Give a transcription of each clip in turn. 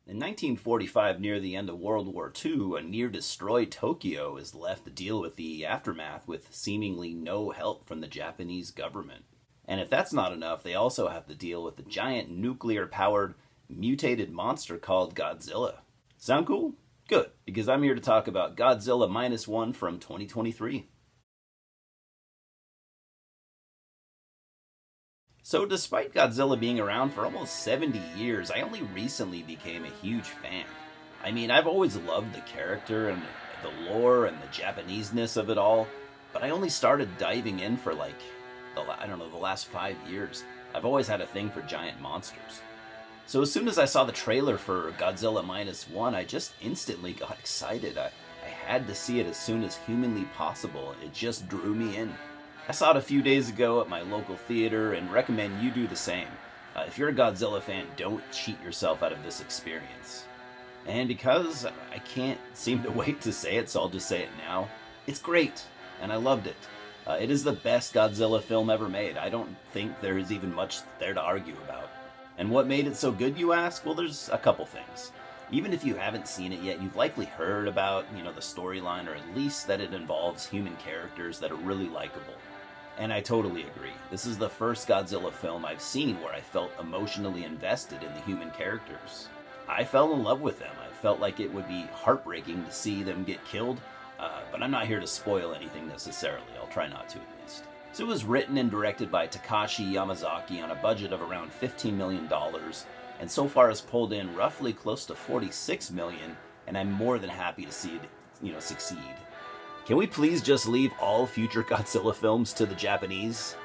In 1945, near the end of World War II, a near-destroyed Tokyo is left to deal with the aftermath with seemingly no help from the Japanese government. And if that's not enough, they also have to deal with the giant nuclear-powered mutated monster called Godzilla. Sound cool? Good, because I'm here to talk about Godzilla -1 from 2023. So despite Godzilla being around for almost 70 years, I only recently became a huge fan. I mean, I've always loved the character and the lore and the Japaneseness of it all, but I only started diving in for the last 5 years. I've always had a thing for giant monsters. So as soon as I saw the trailer for Godzilla -1, I just instantly got excited. I had to see it as soon as humanly possible. It just drew me in. I saw it a few days ago at my local theater and recommend you do the same. If you're a Godzilla fan, don't cheat yourself out of this experience. And because I can't seem to wait to say it, so I'll just say it now, it's great, and I loved it. It is the best Godzilla film ever made. I don't think there is even much there to argue about. And what made it so good, you ask? Well, there's a couple things. Even if you haven't seen it yet, you've likely heard about, the storyline, or at least that it involves human characters that are really likable. And I totally agree. This is the first Godzilla film I've seen where I felt emotionally invested in the human characters. I fell in love with them. I felt like it would be heartbreaking to see them get killed, but I'm not here to spoil anything necessarily. I'll try not to, at least. So it was written and directed by Takashi Yamazaki on a budget of around $15 million, and so far has pulled in roughly close to $46 million, and I'm more than happy to see it, succeed. Can we please just leave all future Godzilla films to the Japanese?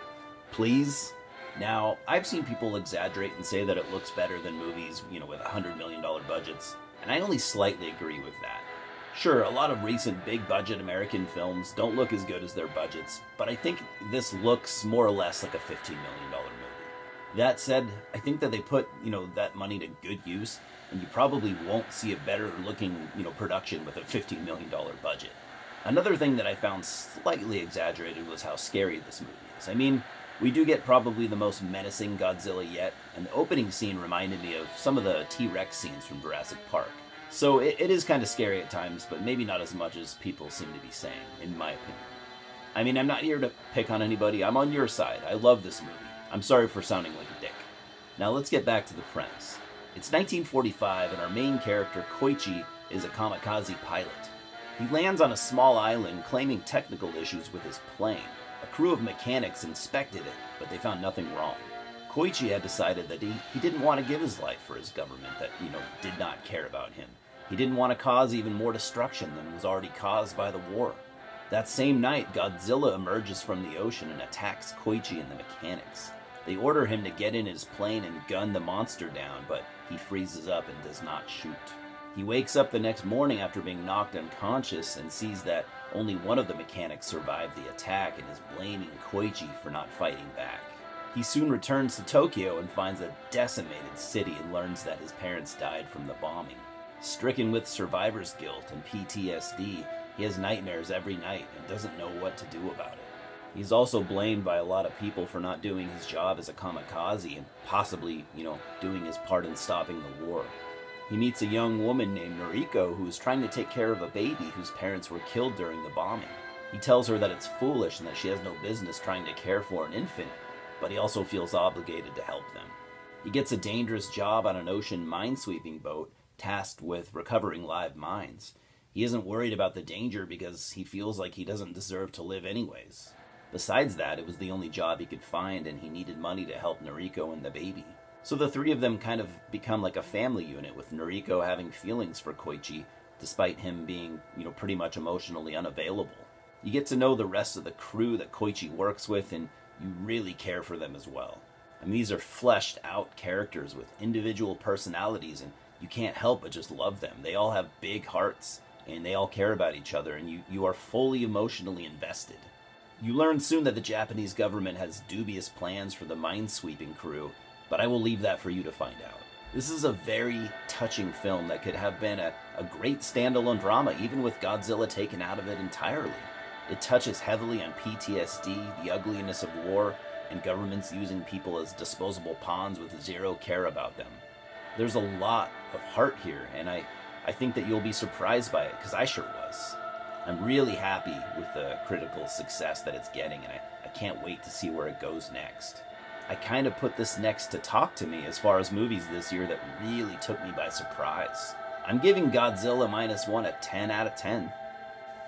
Please? Now, I've seen people exaggerate and say that it looks better than movies, with $100 million budgets, and I only slightly agree with that. Sure, a lot of recent big-budget American films don't look as good as their budgets, but I think this looks more or less like a $15 million movie. That said, I think that they put, that money to good use, and you probably won't see a better-looking, production with a $15 million budget. Another thing that I found slightly exaggerated was how scary this movie is. I mean, we do get probably the most menacing Godzilla yet, and the opening scene reminded me of some of the T-Rex scenes from Jurassic Park. So it is kind of scary at times, but maybe not as much as people seem to be saying, in my opinion. I mean, I'm not here to pick on anybody. I'm on your side. I love this movie. I'm sorry for sounding like a dick. Now let's get back to the premise. It's 1945, and our main character, Koichi, is a kamikaze pilot. He lands on a small island claiming technical issues with his plane. A crew of mechanics inspected it, but they found nothing wrong. Koichi had decided that he didn't want to give his life for his government that, did not care about him. He didn't want to cause even more destruction than was already caused by the war. That same night, Godzilla emerges from the ocean and attacks Koichi and the mechanics. They order him to get in his plane and gun the monster down, but he freezes up and does not shoot. He wakes up the next morning after being knocked unconscious and sees that only one of the mechanics survived the attack and is blaming Koichi for not fighting back. He soon returns to Tokyo and finds a decimated city and learns that his parents died from the bombing. Stricken with survivor's guilt and PTSD, he has nightmares every night and doesn't know what to do about it. He's also blamed by a lot of people for not doing his job as a kamikaze and possibly, doing his part in stopping the war. He meets a young woman named Noriko who is trying to take care of a baby whose parents were killed during the bombing. He tells her that it's foolish and that she has no business trying to care for an infant, but he also feels obligated to help them. He gets a dangerous job on an ocean minesweeping boat tasked with recovering live mines. He isn't worried about the danger because he feels like he doesn't deserve to live anyways. Besides that, it was the only job he could find and he needed money to help Noriko and the baby. So the three of them kind of become like a family unit, with Noriko having feelings for Koichi, despite him being, pretty much emotionally unavailable. You get to know the rest of the crew that Koichi works with, and you really care for them as well. I mean, these are fleshed out characters with individual personalities, and you can't help but just love them. They all have big hearts, and they all care about each other, and you are fully emotionally invested. You learn soon that the Japanese government has dubious plans for the minesweeping crew, but I will leave that for you to find out. This is a very touching film that could have been a great standalone drama, even with Godzilla taken out of it entirely. It touches heavily on PTSD, the ugliness of war, and governments using people as disposable pawns with zero care about them. There's a lot of heart here, and I think that you'll be surprised by it, because I sure was. I'm really happy with the critical success that it's getting, and I can't wait to see where it goes next. I kind of put this next to Talk to Me as far as movies this year that really took me by surprise. I'm giving Godzilla -1 a 10 out of 10.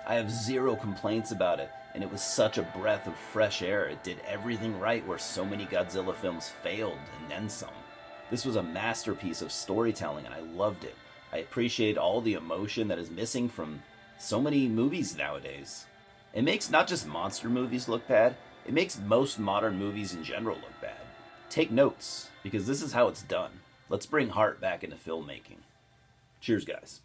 I have zero complaints about it, and it was such a breath of fresh air. It did everything right where so many Godzilla films failed, and then some. This was a masterpiece of storytelling, and I loved it. I appreciate all the emotion that is missing from so many movies nowadays. It makes not just monster movies look bad, it makes most modern movies in general look bad. Take notes, because this is how it's done. Let's bring heart back into filmmaking. Cheers, guys.